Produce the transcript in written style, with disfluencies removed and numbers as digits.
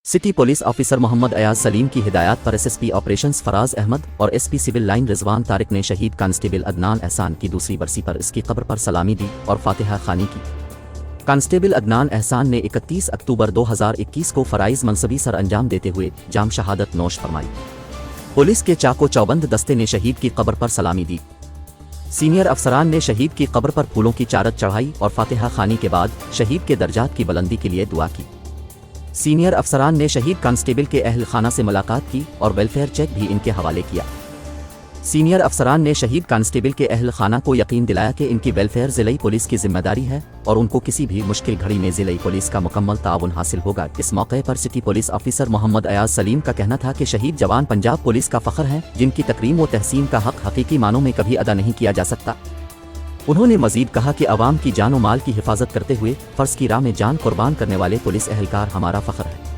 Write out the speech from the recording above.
City police officer Mohammad Ayaz Saleem की हिदायत पर एसएसपी ऑपरेशंस फराज अहमद और SP civil line Rizwan Tariq ने शहीद कांस्टेबल अदनान एहसान की दूसरी बरसी पर इसकी कब्र पर सलामी दी और फातिहा खानी की। कांस्टेबल अदनान एहसान ने 31 अक्टूबर 2021 को फराइज मनसबी सर अंजाम देते हुए जाम शहादत नोश फरमाई। पुलिस के चाको चौबंद दस्ते ने शहीद की कब्र पर सलामी दी। सीनियर अफसरान ने शहीद की कब्र पर फूलों की चादर चढ़ाई और फातिहा खानी के बाद शहीद के दर्जात की बुलंदी के लिए दुआ की। सीनियर अफसरान ने शहीद कांस्टेबल के अहल खाना से मुलाकात की और वेलफेयर चेक भी इनके हवाले किया। सीनियर अफसरान ने शहीद कांस्टेबल के अहल खाना को यकीन दिलाया कि इनकी वेलफेयर ज़िले पुलिस की जिम्मेदारी है और उनको किसी भी मुश्किल घड़ी में ज़िले पुलिस का मुकम्मल ताउन हासिल होगा। इस मौके पर city police officer Mohammad Ayaz Saleem का कहना था कि शहीद जवान पंजाब पुलिस का फ़ख्र हैं, जिनकी तकरीम व तहसीन का हक़ हकीकी मानों में कभी अदा नहीं किया जा सकता। उन्होंने मजीद कहा कि अवाम की जान व माल की हिफाजत करते हुए फ़र्ज़ की राह में जान कुर्बान करने वाले पुलिस एहलकार हमारा फ़ख्र है।